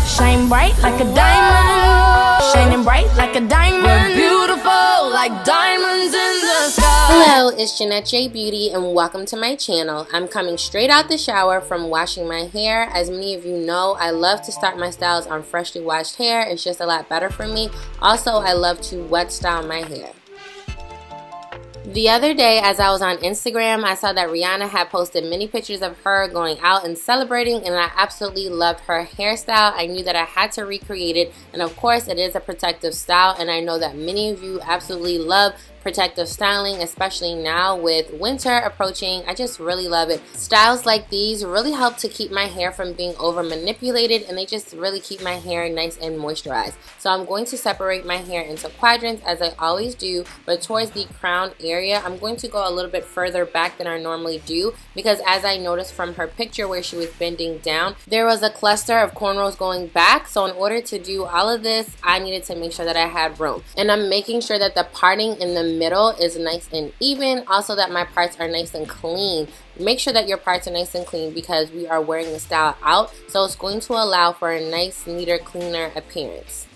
Shine bright like a diamond. Shining bright like a diamond. We're beautiful like diamonds in the sky. Hello, it's Jeanette J Beauty and welcome to my channel. I'm coming straight out the shower from washing my hair. As many of you know, I love to start my styles on freshly washed hair. It's just a lot better for me. Also, I love to wet style my hair. The other day, as I was on Instagram, I saw that Rihanna had posted many pictures of her going out and celebrating, and I absolutely loved her hairstyle. I knew that I had to recreate it, and of course, it is a protective style, and I know that many of you absolutely love protective styling, especially now with winter approaching. I just really love it. Styles like these really help to keep my hair from being over manipulated, and they just really keep my hair nice and moisturized. So I'm going to separate my hair into quadrants as I always do, but towards the crown area, I'm going to go a little bit further back than I normally do because as I noticed from her picture where she was bending down, there was a cluster of cornrows going back. So in order to do all of this, I needed to make sure that I had room. And I'm making sure that the parting in the middle is nice and even, also that my parts are nice and clean. Make sure that your parts are nice and clean because we are wearing the style out, so it's going to allow for a nice, neater, cleaner appearance.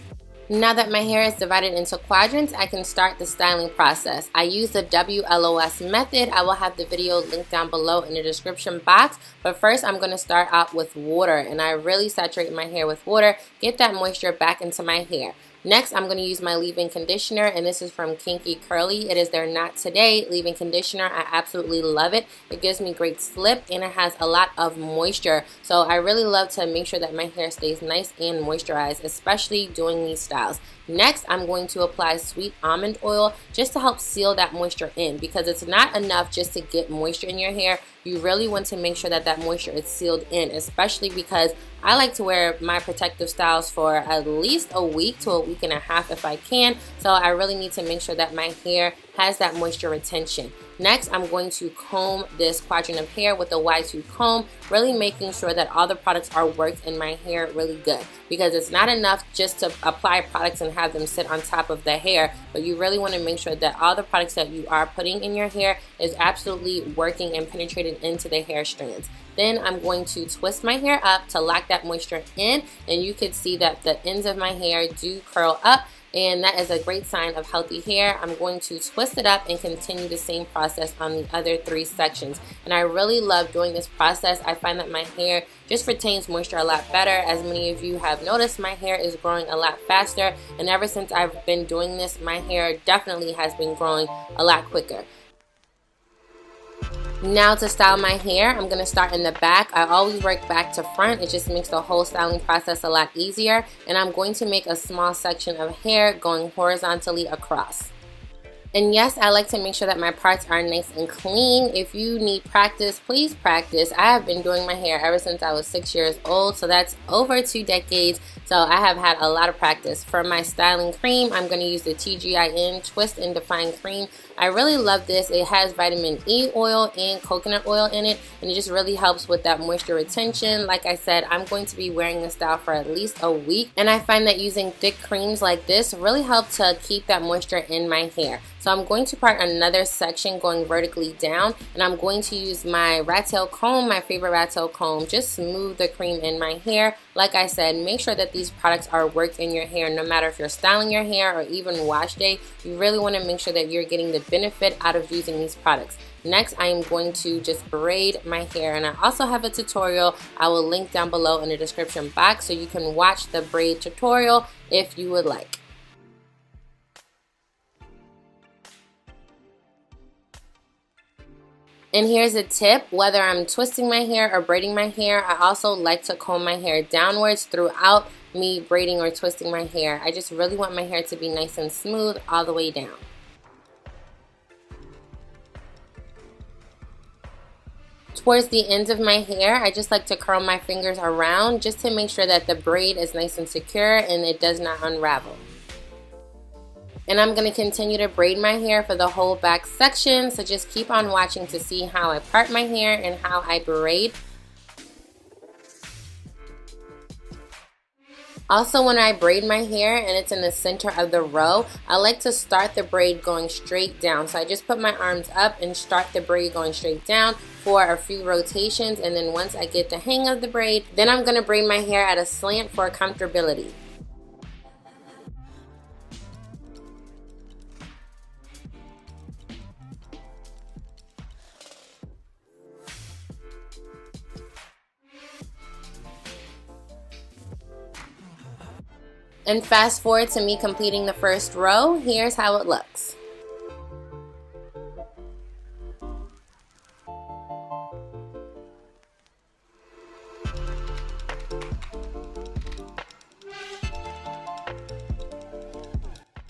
Now that my hair is divided into quadrants, I can start the styling process. I use the WLOS method. I will have the video linked down below in the description box. But first, I'm going to start out with water, and I really saturate my hair with water, get that moisture back into my hair. Next, I'm going to use my leave-in conditioner, and this is from Kinky Curly. It is their Not Today leave-in conditioner. I absolutely love it. It gives me great slip, and it has a lot of moisture. So I really love to make sure that my hair stays nice and moisturized, especially doing these styles. Next, I'm going to apply sweet almond oil just to help seal that moisture in because it's not enough just to get moisture in your hair. You really want to make sure that that moisture is sealed in, especially because I like to wear my protective styles for at least a week to a week and a half if I can. So I really need to make sure that my hair has that moisture retention. Next, I'm going to comb this quadrant of hair with a wide tooth comb, really making sure that all the products are worked in my hair really good because it's not enough just to apply products and have them sit on top of the hair, but you really want to make sure that all the products that you are putting in your hair is absolutely working and penetrated into the hair strands. Then I'm going to twist my hair up to lock that moisture in, and you can see that the ends of my hair do curl up, and that is a great sign of healthy hair. I'm going to twist it up and continue the same process on the other three sections. And I really love doing this process. I find that my hair just retains moisture a lot better. As many of you have noticed, my hair is growing a lot faster, and ever since I've been doing this, my hair definitely has been growing a lot quicker. Now to style my hair, I'm going to start in the back. I always work back to front. It just makes the whole styling process a lot easier. And I'm going to make a small section of hair going horizontally across. And yes, I like to make sure that my parts are nice and clean. If you need practice, please practice. I have been doing my hair ever since I was 6 years old, so that's over 2 decades. So I have had a lot of practice. For my styling cream, I'm going to use the TGIN Twist and Define Cream. I really love this. It has vitamin E oil and coconut oil in it, and it just really helps with that moisture retention. Like I said, I'm going to be wearing this style for at least a week, and I find that using thick creams like this really help to keep that moisture in my hair. So I'm going to part another section going vertically down, and I'm going to use my Rattail Comb, my favorite Rattail Comb, just smooth the cream in my hair. Like I said, make sure that these products are worked in your hair no matter if you're styling your hair or even wash day. You really want to make sure that you're getting the benefit out of using these products. Next, I am going to just braid my hair, and I also have a tutorial I will link down below in the description box so you can watch the braid tutorial if you would like. And here's a tip, whether I'm twisting my hair or braiding my hair, I also like to comb my hair downwards throughout me braiding or twisting my hair. I just really want my hair to be nice and smooth all the way down. Towards the ends of my hair, I just like to curl my fingers around just to make sure that the braid is nice and secure and it does not unravel. And I'm going to continue to braid my hair for the whole back section, so just keep on watching to see how I part my hair and how I braid. Also, when I braid my hair and it's in the center of the row, I like to start the braid going straight down. So I just put my arms up and start the braid going straight down for a few rotations, and then once I get the hang of the braid, then I'm going to braid my hair at a slant for comfortability. And fast forward to me completing the first row. Here's how it looks.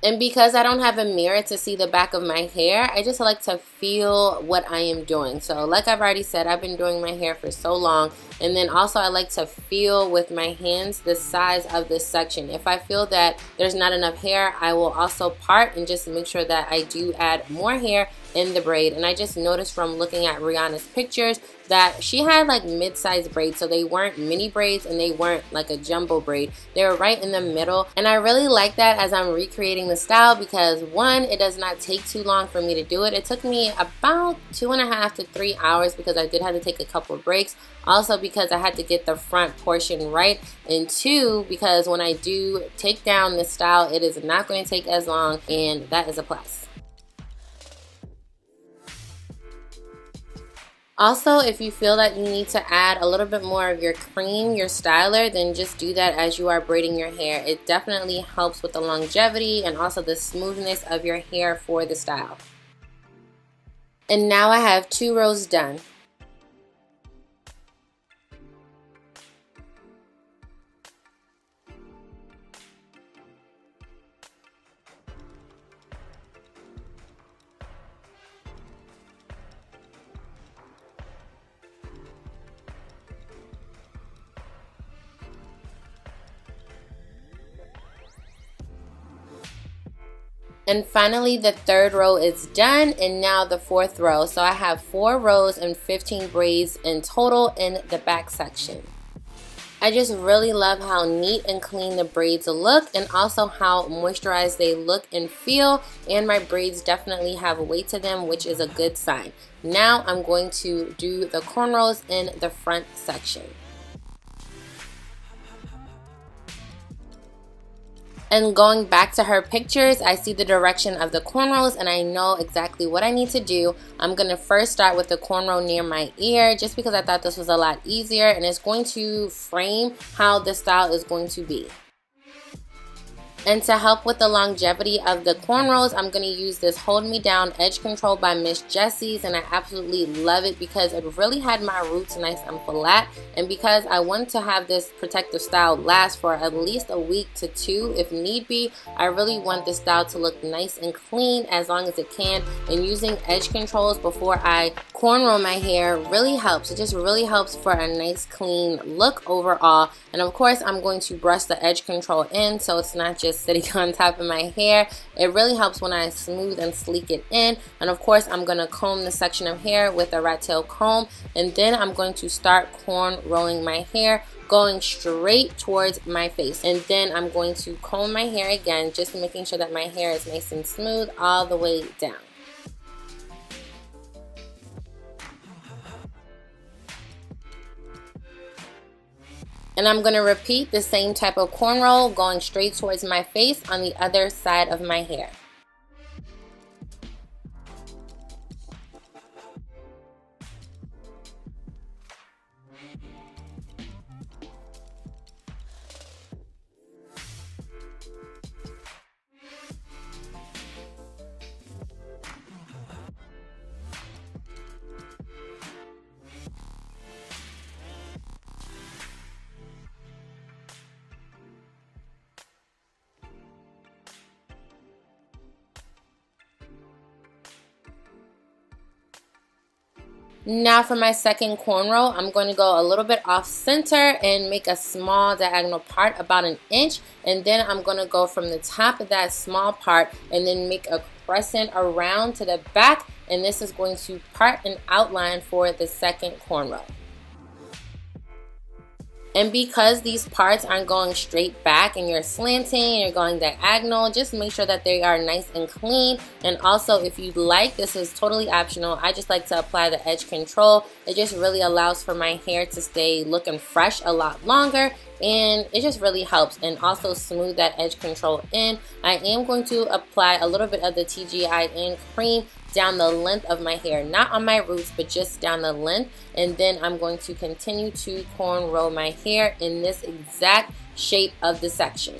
And because I don't have a mirror to see the back of my hair, I just like to feel what I am doing. So like I've already said, I've been doing my hair for so long. And then also I like to feel with my hands the size of this section. If I feel that there's not enough hair, I will also part and just make sure that I do add more hair in the braid. And I just noticed from looking at Rihanna's pictures that she had like mid-sized braids, so they weren't mini braids and they weren't like a jumbo braid. They were right in the middle, and I really like that as I'm recreating the style because one, it does not take too long for me to do it. It took me about 2.5 to 3 hours because I did have to take a couple of breaks. Also because I had to get the front portion right, and two, because when I do take down this style, it is not going to take as long, and that is a plus. Also, if you feel that you need to add a little bit more of your cream, your styler, then just do that as you are braiding your hair. It definitely helps with the longevity and also the smoothness of your hair for the style. And now I have 2 rows done. And finally, the 3rd row is done, and now the 4th row. So I have 4 rows and 15 braids in total in the back section. I just really love how neat and clean the braids look, and also how moisturized they look and feel, and my braids definitely have weight to them, which is a good sign. Now I'm going to do the cornrows in the front section. And going back to her pictures, I see the direction of the cornrows and I know exactly what I need to do. I'm going to first start with the cornrow near my ear just because I thought this was a lot easier, and it's going to frame how the style is going to be. And to help with the longevity of the cornrows, I'm going to use this Hold Me Down Edge Control by Miss Jessie's, and I absolutely love it because it really had my roots nice and flat, and because I want to have this protective style last for at least a week to 2 if need be. I really want this style to look nice and clean as long as it can, and using edge controls before I cornrow my hair really helps. It just really helps for a nice clean look overall. And of course I'm going to brush the edge control in so it's not just sitting on top of my hair. It really helps when I smooth and sleek it in. And of course I'm going to comb the section of hair with a Rattail Comb, and then I'm going to start cornrowing my hair going straight towards my face, and then I'm going to comb my hair again, just making sure that my hair is nice and smooth all the way down. And I'm going to repeat the same type of cornrow going straight towards my face on the other side of my hair. Now for my second cornrow, I'm going to go a little bit off center and make a small diagonal part about 1 inch, and then I'm going to go from the top of that small part and then make a crescent around to the back, and this is going to part an outline for the second cornrow. And because these parts aren't going straight back and you're slanting and you're going diagonal, just make sure that they are nice and clean. And also, if you'd like, this is totally optional, I just like to apply the edge control. It just really allows for my hair to stay looking fresh a lot longer, and it just really helps. And also smooth that edge control in. I am going to apply a little bit of the TGIN cream down the length of my hair, not on my roots, but just down the length. And then I'm going to continue to cornrow my hair in this exact shape of the section.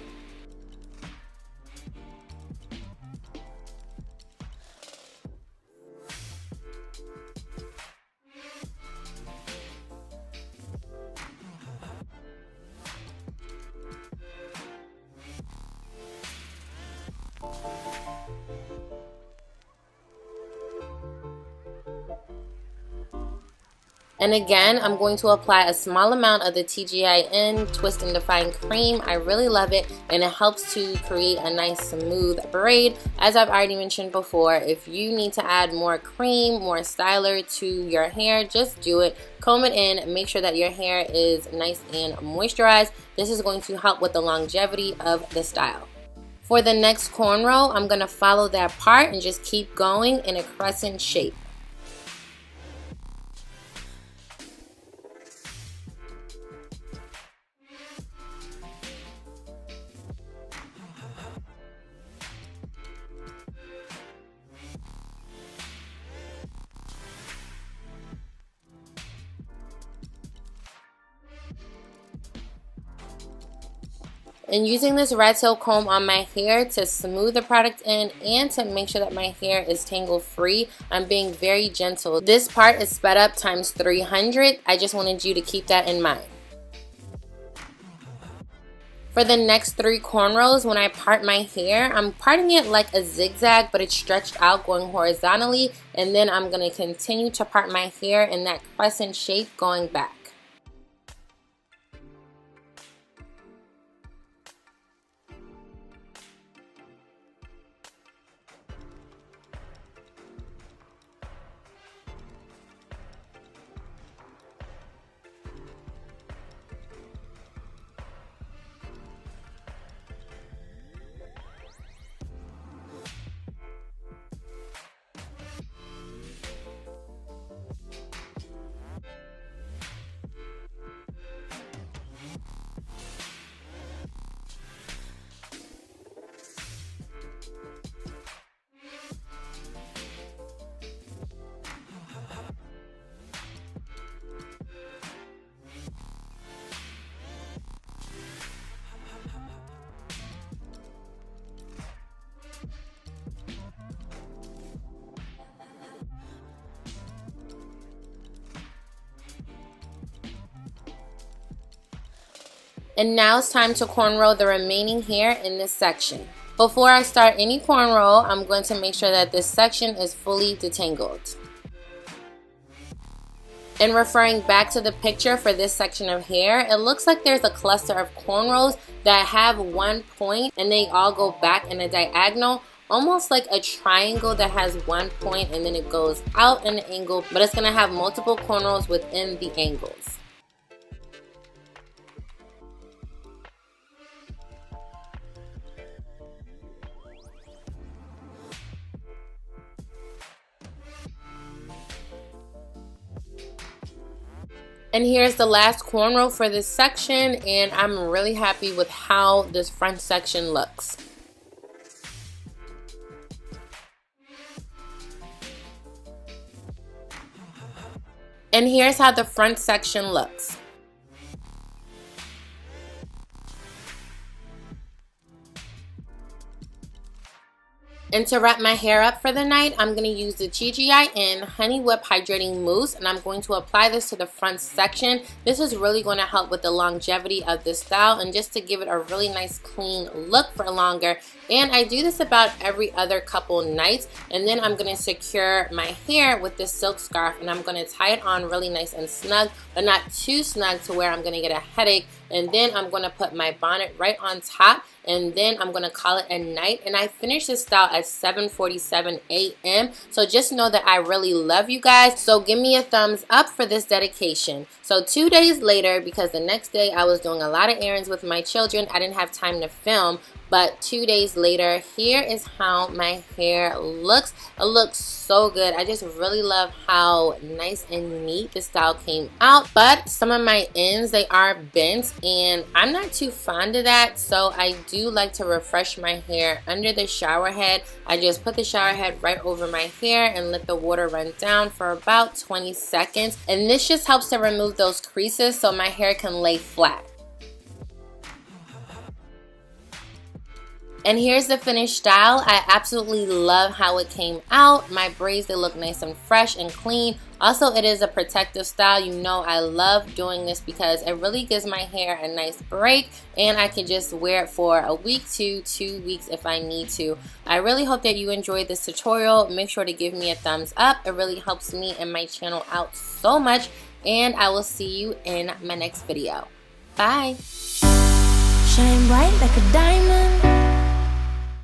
And again, I'm going to apply a small amount of the TGIN Twist and Define Cream. I really love it, and it helps to create a nice smooth braid. As I've already mentioned before, if you need to add more cream, more styler to your hair, just do it. Comb it in, make sure that your hair is nice and moisturized. This is going to help with the longevity of the style. For the next cornrow, I'm going to follow that part and just keep going in a crescent shape. And using this Rattail Comb on my hair to smooth the product in and to make sure that my hair is tangle free, I'm being very gentle. This part is sped up times 300. I just wanted you to keep that in mind. For the next 3 cornrows, when I part my hair, I'm parting it like a zigzag, but it's stretched out going horizontally. And then I'm going to continue to part my hair in that crescent shape going back. And now it's time to cornrow the remaining hair in this section. Before I start any cornrow, I'm going to make sure that this section is fully detangled. And referring back to the picture for this section of hair, it looks like there's a cluster of cornrows that have one point and they all go back in a diagonal, almost like a triangle that has one point and then it goes out in an angle, but it's going to have multiple cornrows within the angles. And here's the last cornrow for this section, and I'm really happy with how this front section looks. And here's how the front section looks. And to wrap my hair up for the night, I'm going to use the TGIN Honey Whip Hydrating Mousse, and I'm going to apply this to the front section. This is really going to help with the longevity of this style and just to give it a really nice clean look for longer. And I do this about every other couple nights, and then I'm going to secure my hair with this silk scarf, and I'm going to tie it on really nice and snug, but not too snug to where I'm going to get a headache and then I'm going to put my bonnet right on top, and then I'm going to call it a night. And I finished this style at 7:47 a.m. So just know that I really love you guys. So give me a thumbs up for this dedication. So 2 days later, because the next day I was doing a lot of errands with my children, I didn't have time to film. But 2 days later, here is how my hair looks. It looks so good. I just really love how nice and neat the style came out. But some of my ends, they are bent, and I'm not too fond of that. So I do like to refresh my hair under the shower head. I just put the shower head right over my hair and let the water run down for about 20 seconds. And this just helps to remove those creases so my hair can lay flat. And here's the finished style. I absolutely love how it came out. My braids, they look nice and fresh and clean. Also, it is a protective style. You know I love doing this because it really gives my hair a nice break, and I can just wear it for a week to 2 weeks if I need to. I really hope that you enjoyed this tutorial. Make sure to give me a thumbs up. It really helps me and my channel out so much, and I will see you in my next video. Bye. Shine bright like a diamond.